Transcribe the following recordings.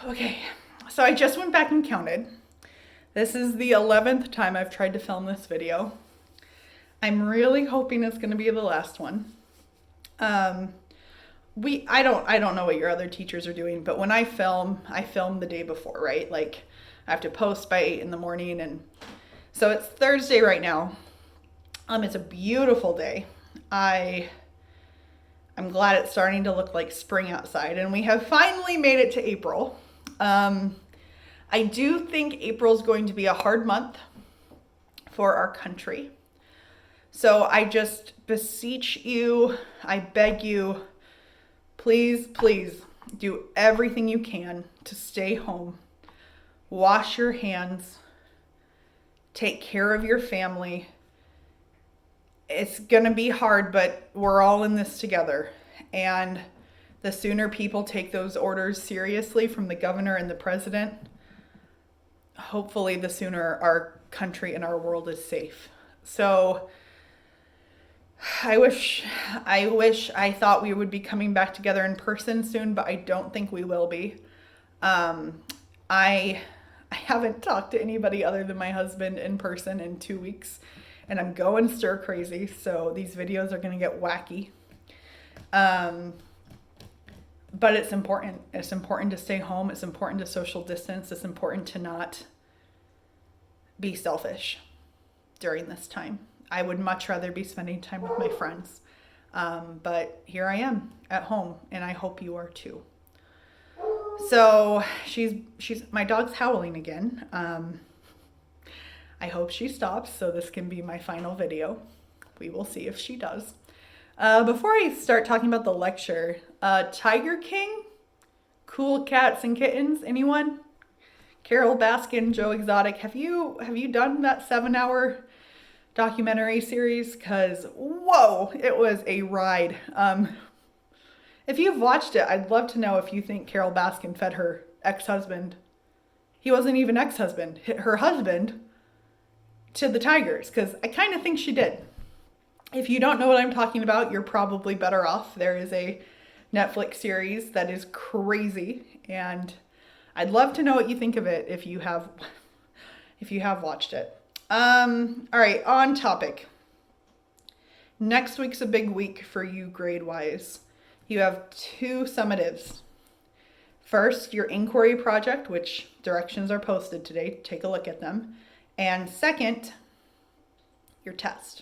Okay, so I just went back and counted. This is the 11th time I've tried to film this video. I'm really hoping it's going to be the last one. Um, I don't know what your other teachers are doing, but when I film the day before, right? Like I have to post by 8 in the morning, and so it's Thursday right now. It's a beautiful day. I'm glad it's starting to look like spring outside, and we have finally made it to April. Um, I do think April's going to be a hard month for our country. So I just beseech you, I beg you, please, please do everything you can to stay home. Wash your hands. Take care of your family. It's going to be hard, but we're all in this together. And the sooner people take those orders seriously from the governor and the president, hopefully the sooner our country and our world is safe. So I wish I thought we would be coming back together in person soon, but I don't think we will be. I haven't talked to anybody other than my husband in person in 2 weeks, and I'm going stir crazy, so these videos are going to get wacky. But it's important. It's important to stay home. It's important to social distance. It's important to not be selfish during this time. I would much rather be spending time with my friends. But here I am at home, and I hope you are too. So my dog's howling again. I hope she stops so this can be my final video. We will see if she does. Before I start talking about the lecture, Tiger King, Cool Cats and Kittens, anyone? Carol Baskin, Joe Exotic, have you done that 7-hour documentary series? Because whoa, it was a ride. If you've watched it, I'd love to know if you think Carol Baskin fed her ex-husband. He wasn't even ex-husband, her husband, to the tigers, because I kind of think she did. If you don't know what I'm talking about, you're probably better off. There is a Netflix series that is crazy, and I'd love to know what you think of it if you have watched it. All right, on topic. Next week's a big week for you grade-wise. You have 2 summatives. First, your inquiry project, which directions are posted today. Take a look at them. And second, your test.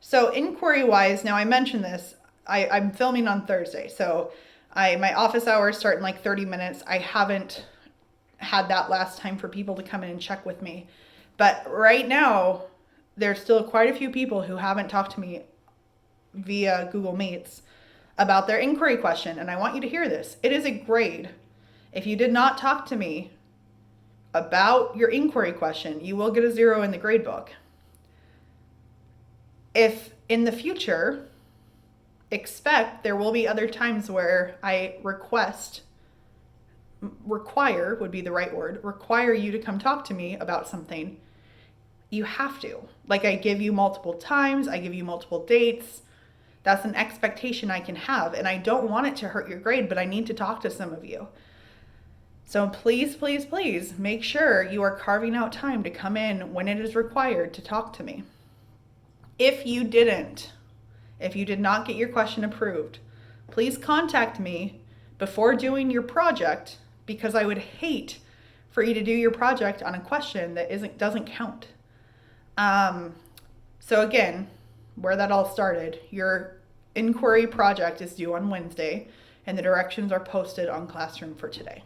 So inquiry-wise, now I mentioned this, I'm filming on Thursday, so my office hours start in like 30 minutes. I haven't had that last time for people to come in and check with me. But right now, there's still quite a few people who haven't talked to me via Google Meets about their inquiry question, and I want you to hear this. It is a grade. If you did not talk to me about your inquiry question, you will get a 0 in the grade book. If in the future, expect there will be other times where I require would be the right word, require you to come talk to me about something. You have to. Like I give you multiple times, I give you multiple dates. That's an expectation I can have, and I don't want it to hurt your grade, but I need to talk to some of you. So please, please, please make sure you are carving out time to come in when it is required to talk to me. If you did not get your question approved, please contact me before doing your project, because I would hate for you to do your project on a question that doesn't count. So again, where that all started, your inquiry project is due on Wednesday, and the directions are posted on Classroom for today.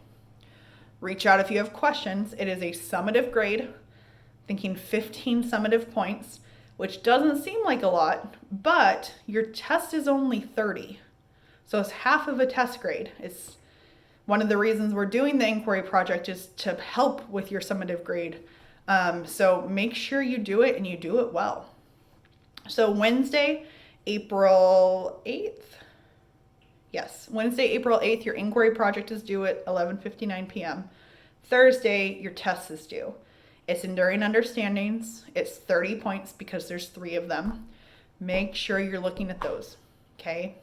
Reach out if you have questions. It is a summative grade, thinking 15 summative points, which doesn't seem like a lot, but your test is only 30. So it's half of a test grade. It's one of the reasons we're doing the inquiry project is to help with your summative grade. So make sure you do it and you do it well. So Wednesday, April 8th. Yes, Wednesday, April 8th, your inquiry project is due at 11:59 p.m. Thursday, your test is due. It's Enduring Understandings. It's 30 points because there's 3 of them. Make sure you're looking at those, okay?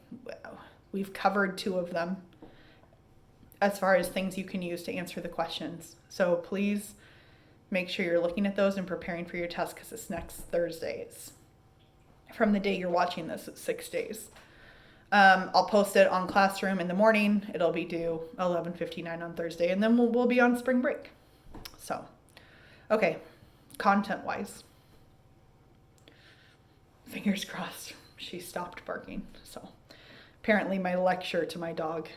We've covered 2 of them. as far as things you can use to answer the questions. So please make sure you're looking at those and preparing for your test, because it's next Thursdays. From the day you're watching this, it's 6 days. I'll post it on Classroom in the morning. It'll be due 11:59 on Thursday, and then we'll be on spring break. So, okay, content-wise. Fingers crossed she stopped barking. So, apparently my lecture to my dog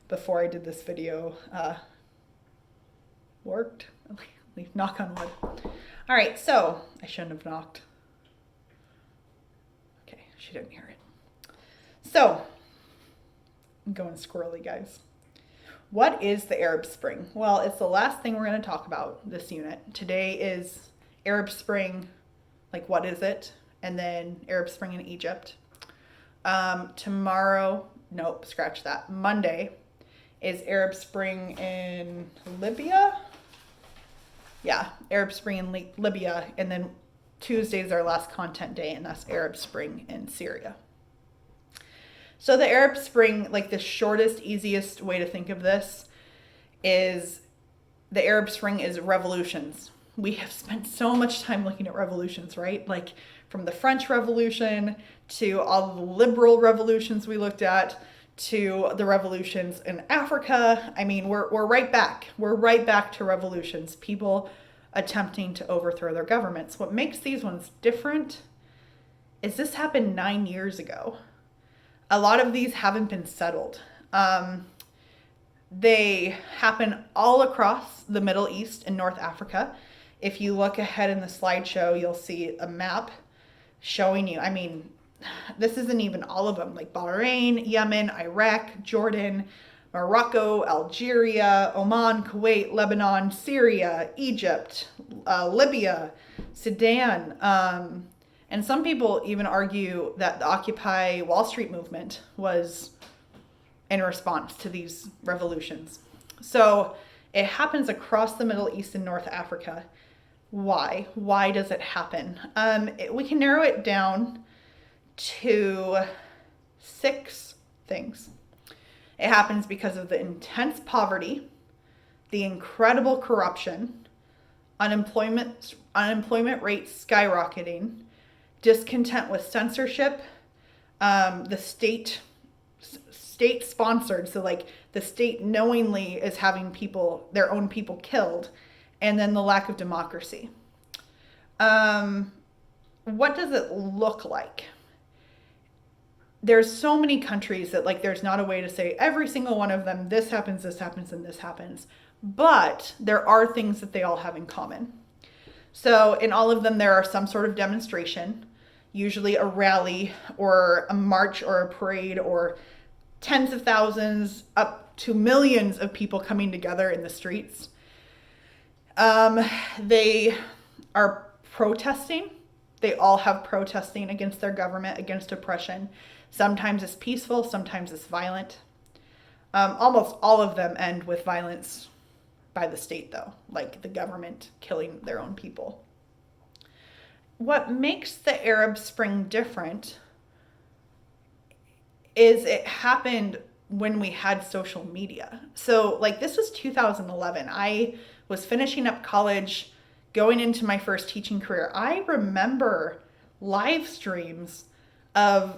before I did this video worked. Knock on wood. All right, so I shouldn't have knocked. Okay, she didn't hear it. So, I'm going squirrely, guys. What is the Arab Spring? Well, it's the last thing we're going to talk about this unit. Today is Arab Spring, like what is it? And then Arab Spring in Egypt. Tomorrow, nope, scratch that. Monday is Arab Spring in Libya. Yeah, Arab Spring in Libya. And then Tuesday is our last content day, and that's Arab Spring in Syria. So the Arab Spring, like the shortest, easiest way to think of this is the Arab Spring is revolutions. We have spent so much time looking at revolutions, right? Like from the French Revolution to all the liberal revolutions we looked at to the revolutions in Africa. I mean, we're right back. We're right back to revolutions. People attempting to overthrow their governments. What makes these ones different is this happened 9 years ago. A lot of these haven't been settled. They happen all across the Middle East and North Africa. If you look ahead in the slideshow, you'll see a map showing you, I mean, this isn't even all of them, like Bahrain, Yemen, Iraq, Jordan, Morocco, Algeria, Oman, Kuwait, Lebanon, Syria, Egypt, Libya, Sudan. And some people even argue that the Occupy Wall Street movement was in response to these revolutions. So it happens across the Middle East and North Africa. Why? Why does it happen? We can narrow it down to 6 things. It happens because of the intense poverty, the incredible corruption, unemployment rates skyrocketing, discontent with censorship, the state sponsored, so like the state knowingly is having their own people killed, and then the lack of democracy. What does it look like? There's so many countries that like there's not a way to say every single one of them, this happens, and this happens. But there are things that they all have in common. So in all of them, there are some sort of demonstration, usually a rally or a march or a parade or tens of thousands up to millions of people coming together in the streets. They are protesting. They all have protesting against their government, against oppression. Sometimes it's peaceful, sometimes it's violent. Almost all of them end with violence by the state, though, like the government killing their own people. What makes the Arab Spring different is it happened when we had social media. So like this was 2011. I was finishing up college, going into my first teaching career. I remember live streams of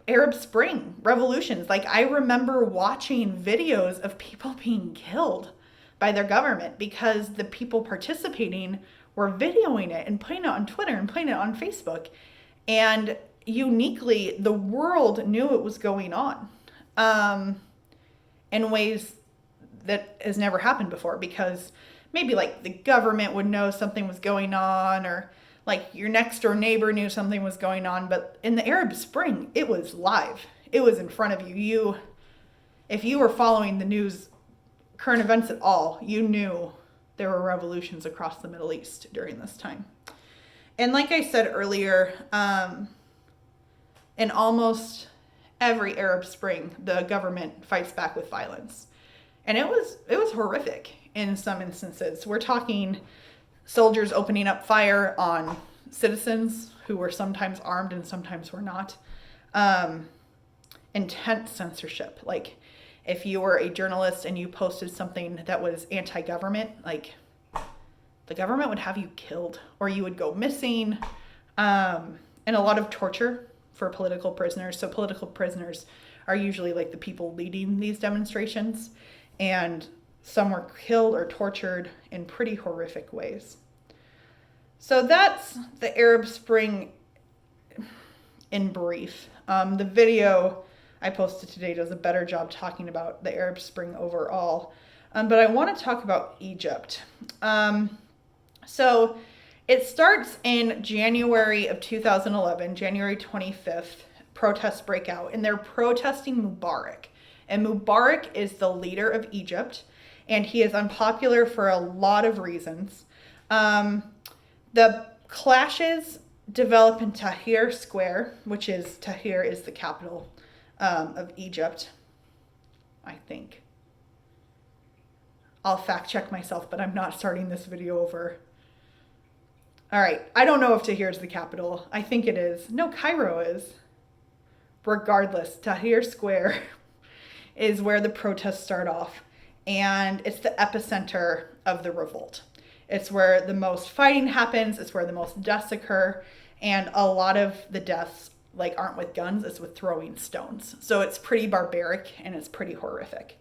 Arab Spring revolutions. Like I remember watching videos of people being killed by their government because the people participating were videoing it and putting it on Twitter and putting it on Facebook. And uniquely, the world knew it was going on in ways that has never happened before, because maybe like the government would know something was going on, or like your next door neighbor knew something was going on. But in the Arab Spring, it was live. It was in front of you. If you were following the news, current events at all, you knew there were revolutions across the Middle East during this time. And like I said earlier, in almost every Arab Spring, the government fights back with violence. And it was horrific in some instances. We're talking soldiers opening up fire on citizens who were sometimes armed and sometimes were not. Intense censorship. Like if you were a journalist and you posted something that was anti-government, like the government would have you killed or you would go missing. And a lot of torture for political prisoners. So political prisoners are usually like the people leading these demonstrations, and some were killed or tortured in pretty horrific ways. So that's the Arab Spring in brief. The video I posted today does a better job talking about the Arab Spring overall. But I want to talk about Egypt. So it starts in January of 2011, January 25th, protests break out, and they're protesting Mubarak. And Mubarak is the leader of Egypt, and he is unpopular for a lot of reasons. The clashes develop in Tahrir Square, which is, Tahrir is the capital of Egypt, I think. I'll fact check myself, but I'm not starting this video over. All right, I don't know if Tahrir is the capital. I think it is. No, Cairo is. Regardless, Tahrir Square is where the protests start off, and it's the epicenter of the revolt. It's where the most fighting happens, it's where the most deaths occur, and a lot of the deaths like aren't with guns, it's with throwing stones. So it's pretty barbaric and it's pretty horrific.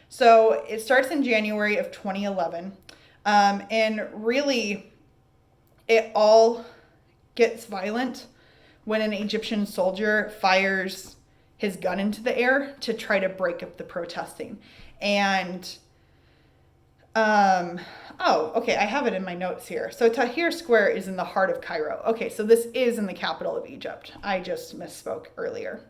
So it starts in January of 2011, and really it all gets violent when an Egyptian soldier fires his gun into the air to try to break up the protesting. And, okay, I have it in my notes here. So Tahrir Square is in the heart of Cairo. Okay, so this is in the capital of Egypt. I just misspoke earlier.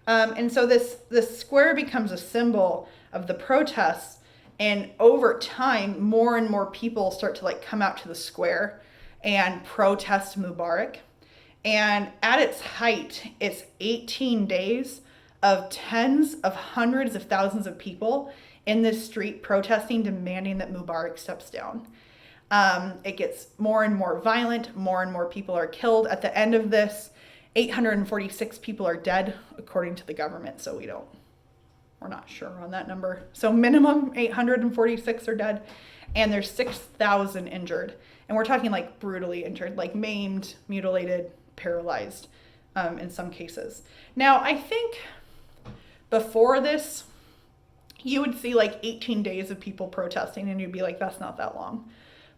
And so this square becomes a symbol of the protests, and over time, more and more people start to like come out to the square and protest Mubarak. And at its height, it's 18 days of tens of hundreds of thousands of people in this street protesting, demanding that Mubarak steps down. It gets more and more violent, more and more people are killed. At the end of this, 846 people are dead, according to the government, so we're not sure on that number. So minimum 846 are dead, and there's 6,000 injured. And we're talking like brutally injured, like maimed, mutilated, paralyzed in some cases. Now, I think before this, you would see like 18 days of people protesting and you'd be like, that's not that long.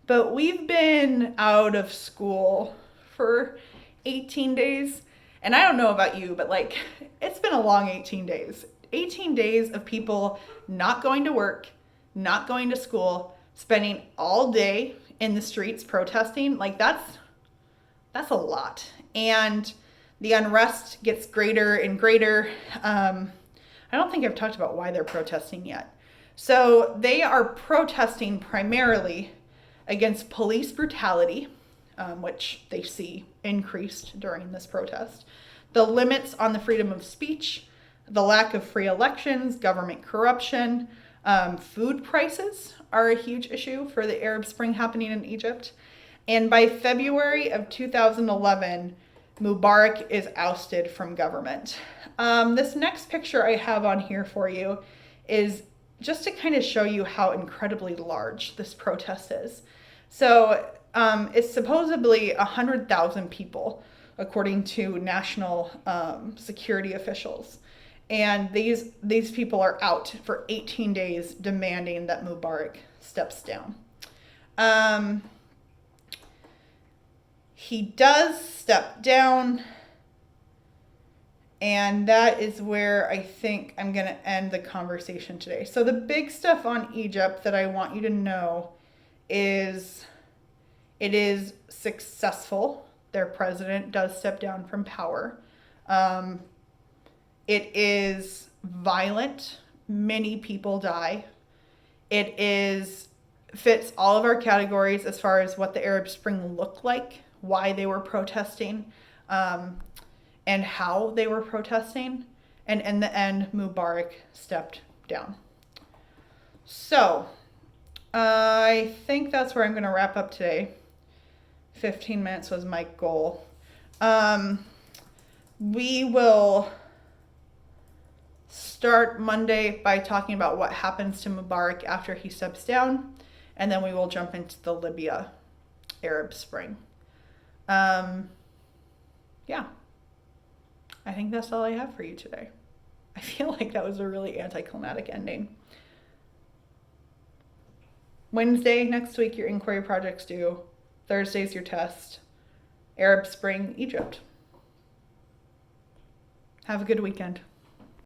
But we've been out of school for 18 days. And I don't know about you, but like, it's been a long 18 days. 18 days of people not going to work, not going to school, spending all day in the streets protesting. Like that's a lot. And the unrest gets greater and greater. I don't think I've talked about why they're protesting yet. So they are protesting primarily against police brutality, which they see increased during this protest, the limits on the freedom of speech, the lack of free elections, government corruption, food prices are a huge issue for the Arab Spring happening in Egypt. And by February of 2011, Mubarak is ousted from government. This next picture I have on here for you is just to kind of show you how incredibly large this protest is. So it's supposedly 100,000 people, according to national security officials. And these people are out for 18 days demanding that Mubarak steps down. He does step down, and that is where I think I'm going to end the conversation today. So the big stuff on Egypt that I want you to know is it is successful. Their president does step down from power. It is violent. Many people die. It fits all of our categories as far as what the Arab Spring looked like, why they were protesting, and how they were protesting. And in the end, Mubarak stepped down. So I think that's where I'm going to wrap up today. 15 minutes was my goal. We will start Monday by talking about what happens to Mubarak after he steps down, and then we will jump into the Libya Arab Spring. Yeah, I think that's all I have for you today. I feel like that was a really anticlimactic ending. Wednesday next week, your inquiry project's due. Thursday's your test. Arab Spring, Egypt. Have a good weekend.